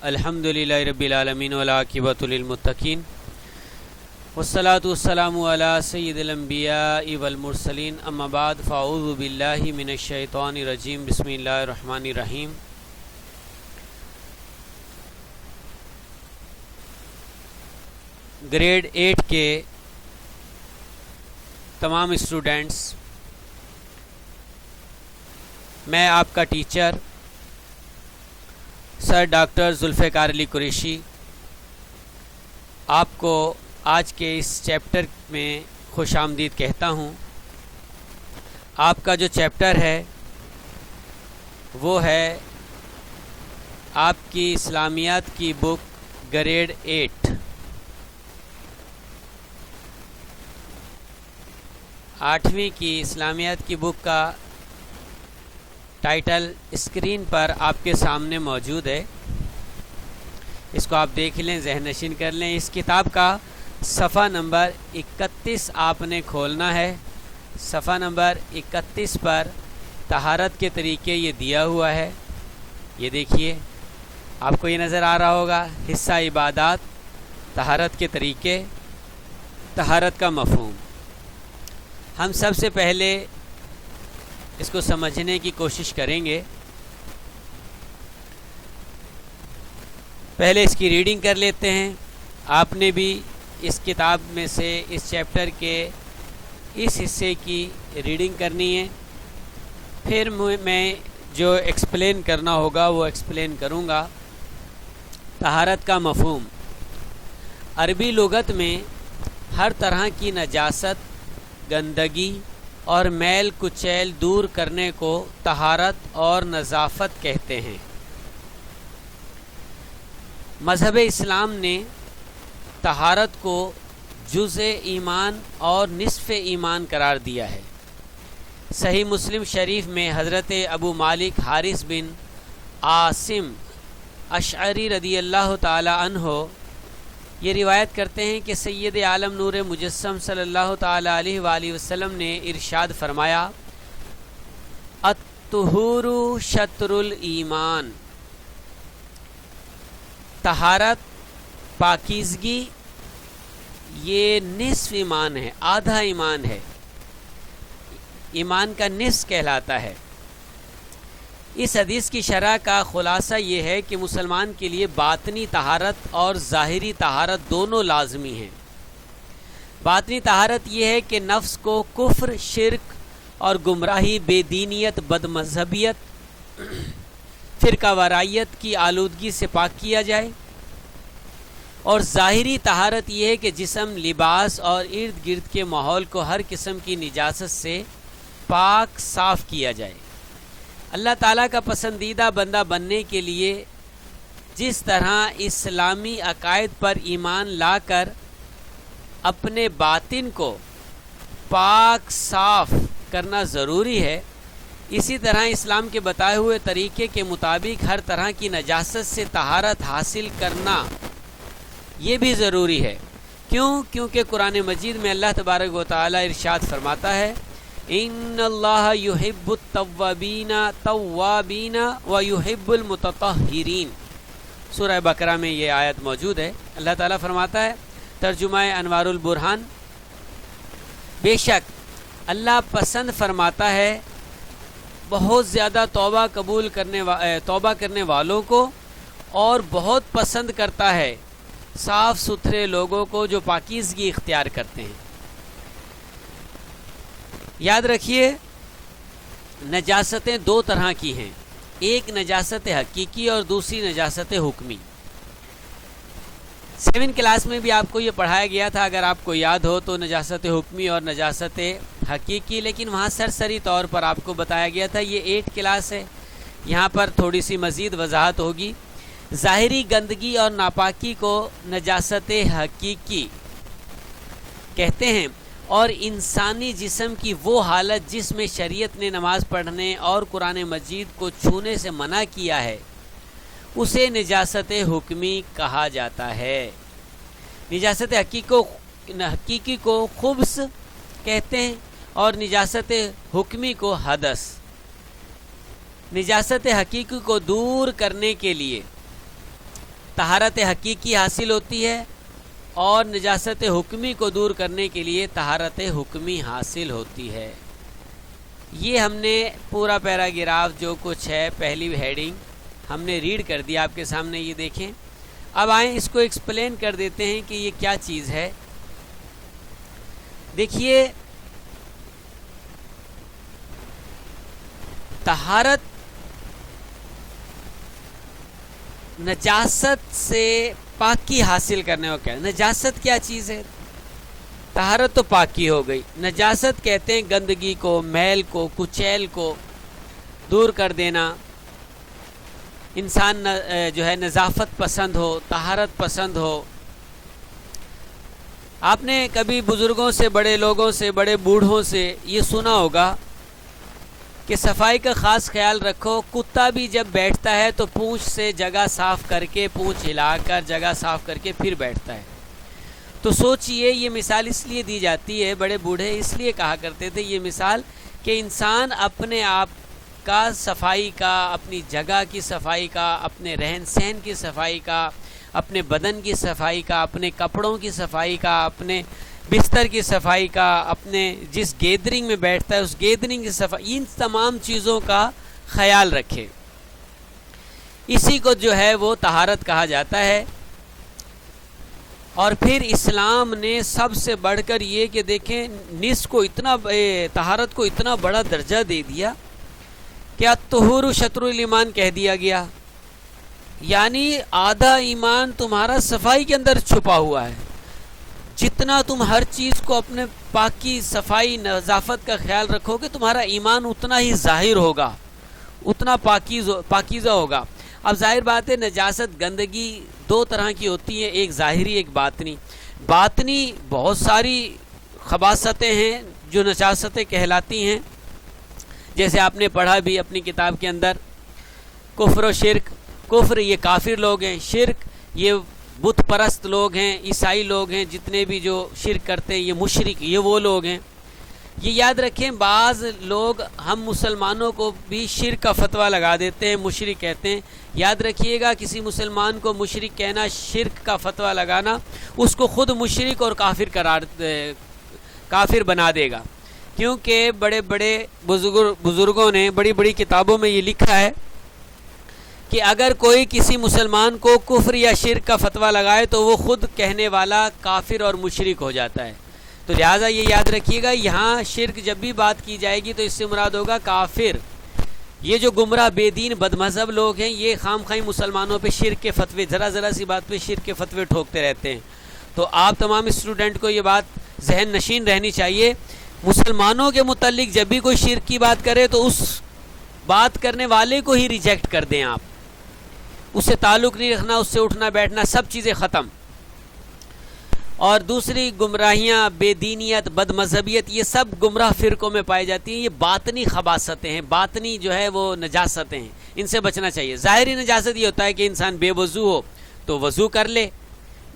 الحمدللہ رب العالمین والعاقبۃ للمتقین والصلاۃ والسلام علی سید الانبیاء والمرسلین اما بعد فاعوذ باللہ من الشیطان الرجیم بسم اللہ الرحمن الرحیم۔ گریڈ 8 کے تمام اسٹوڈنٹس، میں آپ کا ٹیچر سر ڈاکٹر ذوالفقار علی قریشی آپ کو آج کے اس چیپٹر میں خوش آمدید کہتا ہوں۔ آپ کا جو چیپٹر ہے وہ ہے آپ کی اسلامیات کی بک گریڈ 8۔ 8ویں کی اسلامیات کی بک کا ٹائٹل اسکرین پر آپ کے سامنے موجود ہے، اس کو آپ دیکھ لیں، ذہن نشین کر لیں۔ اس کتاب کا صفحہ نمبر 31 آپ نے کھولنا ہے۔ صفحہ نمبر 31 پر طہارت کے طریقے یہ دیا ہوا ہے، یہ دیکھیے، آپ کو یہ نظر آ رہا ہوگا، حصہ عبادات، طہارت کے طریقے، طہارت کا مفہوم۔ ہم سب سے پہلے اس کو سمجھنے کی کوشش کریں گے۔ پہلے اس کی ریڈنگ کر لیتے ہیں۔ آپ نے بھی اس کتاب میں سے اس چیپٹر کے اس حصے کی ریڈنگ کرنی ہے، پھر میں جو ایکسپلین کرنا ہوگا وہ ایکسپلین کروں گا۔ طہارت کا مفہوم، عربی لغت میں ہر طرح کی نجاست، گندگی اور میل کچیل دور کرنے کو طہارت اور نظافت کہتے ہیں۔ مذہب اسلام نے طہارت کو جزء ایمان اور نصف ایمان قرار دیا ہے۔ صحیح مسلم شریف میں حضرت ابو مالک حارث بن عاصم اشعری رضی اللہ تعالی عنہ یہ روایت کرتے ہیں کہ سید عالم نور مجسم صلی اللہ تعالی علیہ وآلہ وسلم نے ارشاد فرمایا، الطہور شطر الایمان، طہارت، پاکیزگی یہ نصف ایمان ہے، آدھا ایمان ہے، ایمان کا نصف کہلاتا ہے۔ اس حدیث کی شرح کا خلاصہ یہ ہے کہ مسلمان کے لیے باطنی طہارت اور ظاہری طہارت دونوں لازمی ہیں۔ باطنی طہارت یہ ہے کہ نفس کو کفر، شرک اور گمراہی، بے دینیت، بد مذہبیت، فرقہ وارائیت کی آلودگی سے پاک کیا جائے، اور ظاہری طہارت یہ ہے کہ جسم، لباس اور ارد گرد کے ماحول کو ہر قسم کی نجاست سے پاک صاف کیا جائے۔ اللہ تعالیٰ کا پسندیدہ بندہ بننے کے لیے جس طرح اسلامی عقائد پر ایمان لا کر اپنے باطن کو پاک صاف کرنا ضروری ہے، اسی طرح اسلام کے بتائے ہوئے طریقے کے مطابق ہر طرح کی نجاست سے طہارت حاصل کرنا یہ بھی ضروری ہے۔ کیونکہ قرآن مجید میں اللہ تبارک و تعالیٰ ارشاد فرماتا ہے، ان اللہ یحب التوابین و یحب المتطہرین۔ سورہ بقرہ میں یہ آیت موجود ہے۔ اللہ تعالیٰ فرماتا ہے، ترجمہ انوار البرہان، بے شک اللہ پسند فرماتا ہے بہت زیادہ توبہ کرنے والوں کو، اور بہت پسند کرتا ہے صاف ستھرے لوگوں کو جو پاکیزگی اختیار کرتے ہیں۔ یاد رکھیے، نجاستیں دو طرح کی ہیں، ایک نجاست حقیقی اور دوسری نجاست حکمی۔ 7 کلاس میں بھی آپ کو یہ پڑھایا گیا تھا، اگر آپ کو یاد ہو تو، نجاست حکمی اور نجاست حقیقی، لیکن وہاں سرسری طور پر آپ کو بتایا گیا تھا۔ یہ 8 کلاس ہے، یہاں پر تھوڑی سی مزید وضاحت ہوگی۔ ظاہری گندگی اور ناپاکی کو نجاست حقیقی کہتے ہیں، اور انسانی جسم کی وہ حالت جس میں شریعت نے نماز پڑھنے اور قرآن مجید کو چھونے سے منع کیا ہے، اسے نجاست حکمی کہا جاتا ہے۔ نجاست حقیقی کو خبث کہتے ہیں، اور نجاست حکمی کو حدث۔ نجاست حقیقی کو دور کرنے کے لیے طہارت حقیقی حاصل ہوتی ہے اور نجاست حکمی کو دور کرنے کے لیے طہارت حکمی حاصل ہوتی ہے۔ یہ ہم نے پورا پیراگراف جو کچھ ہے پہلی ہیڈنگ ہم نے ریڈ کر دیا آپ کے سامنے، یہ دیکھیں۔ اب آئیں اس کو ایکسپلین کر دیتے ہیں کہ یہ کیا چیز ہے۔ دیکھیے، طہارت نجاست سے پاکی حاصل کرنے کو کیا ہے؟ نجاست کیا چیز ہے؟ طہارت تو پاکی ہو گئی، نجاست کہتے ہیں گندگی کو، میل کو، کچیل کو دور کر دینا۔ انسان جو ہے نظافت پسند ہو، طہارت پسند ہو۔ آپ نے کبھی بزرگوں سے، بڑے لوگوں سے، بڑے بوڑھوں سے یہ سنا ہوگا کہ صفائی کا خاص خیال رکھو، کتا بھی جب بیٹھتا ہے تو پونچھ سے جگہ صاف کر کے، پونچھ ہلا کر جگہ صاف کر کے پھر بیٹھتا ہے۔ تو سوچئے، یہ مثال اس لیے دی جاتی ہے، بڑے بوڑھے اس لیے کہا کرتے تھے یہ مثال، کہ انسان اپنے آپ کا صفائی کا، اپنی جگہ کی صفائی کا، اپنے رہن سہن کی صفائی کا، اپنے بدن کی صفائی کا، اپنے کپڑوں کی صفائی کا، اپنے بستر کی صفائی کا، اپنے جس گیدرنگ میں بیٹھتا ہے اس گیدرنگ کی صفائی، ان تمام چیزوں کا خیال رکھے۔ اسی کو جو ہے وہ طہارت کہا جاتا ہے۔ اور پھر اسلام نے سب سے بڑھ کر یہ کہ دیکھیں، نصف کو اتنا، طہارت کو اتنا بڑا درجہ دے دیا کہ الطہور شطر الایمان کہہ دیا گیا، یعنی آدھا ایمان تمہارا صفائی کے اندر چھپا ہوا ہے۔ جتنا تم ہر چیز کو اپنے پاکی، صفائی، نظافت کا خیال رکھو گے، تمہارا ایمان اتنا ہی ظاہر ہوگا، اتنا پاکیزہ ہوگا۔ اب ظاہر بات ہے، نجاست، گندگی دو طرح کی ہوتی ہیں، ایک ظاہری، ایک باطنی۔ باطنی بہت ساری خباثتیں ہیں جو نجاستیں کہلاتی ہیں، جیسے آپ نے پڑھا بھی اپنی کتاب کے اندر، کفر و شرک۔ کفر یہ کافر لوگ ہیں، شرک یہ بت پرست لوگ ہیں، عیسائی لوگ ہیں، جتنے بھی جو شرک کرتے ہیں یہ مشرک، یہ وہ لوگ ہیں۔ یہ یاد رکھیں، بعض لوگ ہم مسلمانوں کو بھی شرک کا فتویٰ لگا دیتے ہیں، مشرک کہتے ہیں۔ یاد رکھیے گا، کسی مسلمان کو مشرک کہنا، شرک کا فتویٰ لگانا، اس کو خود مشرک اور کافر بنا دے گا، کیونکہ بڑے بڑے بزرگوں نے بڑی بڑی کتابوں میں یہ لکھا ہے کہ اگر کوئی کسی مسلمان کو کفر یا شرک کا فتویٰ لگائے تو وہ خود کہنے والا کافر اور مشرک ہو جاتا ہے۔ تو لہٰذا یہ یاد رکھیے گا، یہاں شرک جب بھی بات کی جائے گی تو اس سے مراد ہوگا کافر۔ یہ جو گمراہ بے دین بد مذہب لوگ ہیں، یہ خام خواہ مسلمانوں پہ شرک کے فتوے، ذرا سی بات پہ شرک کے فتوے ٹھوکتے رہتے ہیں۔ تو آپ تمام اسٹوڈنٹ کو یہ بات ذہن نشین رہنی چاہیے، مسلمانوں کے متعلق جب بھی کوئی شرک کی بات کرے تو اس بات کرنے والے کو ہی ریجیکٹ کر دیں، آپ اس سے تعلق نہیں رکھنا، اس سے اٹھنا بیٹھنا، سب چیزیں ختم۔ اور دوسری گمراہیاں، بے دینیت، بد مذہبیت، یہ سب گمراہ فرقوں میں پائی جاتی ہیں۔ یہ باطنی خباثتیں ہیں، باطنی جو ہے وہ نجاستیں ہیں، ان سے بچنا چاہیے۔ ظاہری نجاست یہ ہوتا ہے کہ انسان بے وضو ہو تو وضو کر لے،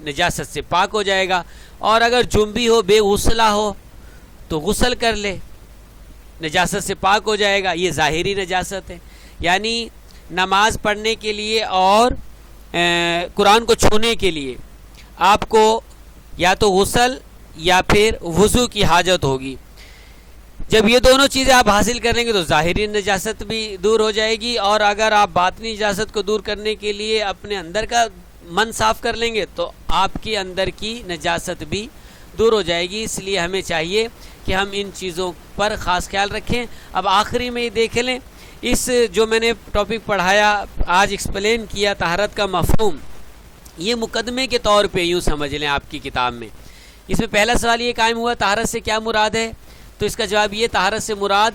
نجاست سے پاک ہو جائے گا، اور اگر جنبی ہو، بے غسلہ ہو تو غسل کر لے، نجاست سے پاک ہو جائے گا۔ یہ ظاہری نجاست ہے، یعنی نماز پڑھنے کے لیے اور قرآن کو چھونے کے لیے آپ کو یا تو غسل یا پھر وضو کی حاجت ہوگی۔ جب یہ دونوں چیزیں آپ حاصل کر لیں گے تو ظاہری نجاست بھی دور ہو جائے گی، اور اگر آپ باطنی نجاست کو دور کرنے کے لیے اپنے اندر کا من صاف کر لیں گے تو آپ کے اندر کی نجاست بھی دور ہو جائے گی۔ اس لیے ہمیں چاہیے کہ ہم ان چیزوں پر خاص خیال رکھیں۔ اب آخری میں یہ دیکھ لیں، اس جو میں نے ٹاپک پڑھایا، آج ایکسپلین کیا طہارت کا مفہوم، یہ مقدمے کے طور پہ یوں سمجھ لیں آپ کی کتاب میں۔ اس میں پہلا سوال یہ قائم ہوا، طہارت سے کیا مراد ہے؟ تو اس کا جواب یہ، طہارت سے مراد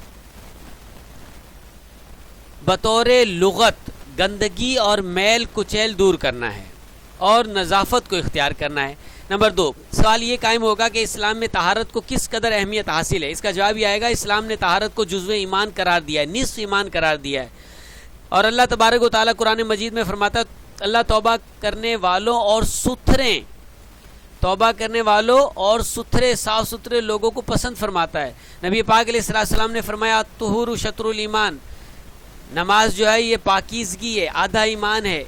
بطور لغت گندگی اور میل کچیل دور کرنا ہے اور نظافت کو اختیار کرنا ہے۔ نمبر 2، سوال یہ قائم ہوگا کہ اسلام میں طہارت کو کس قدر اہمیت حاصل ہے؟ اس کا جواب یہ آئے گا، اسلام نے طہارت کو جزو ایمان قرار دیا ہے، نصف ایمان قرار دیا ہے۔ اور اللہ تبارک و تعالیٰ قرآن مجید میں فرماتا ہے، اللہ توبہ کرنے والوں اور ستھرے صاف ستھرے لوگوں کو پسند فرماتا ہے۔ نبی پاک علیہ السلام نے فرمایا، طہور شطر الایمان، نماز جو ہے یہ پاکیزگی ہے، آدھا ایمان ہے،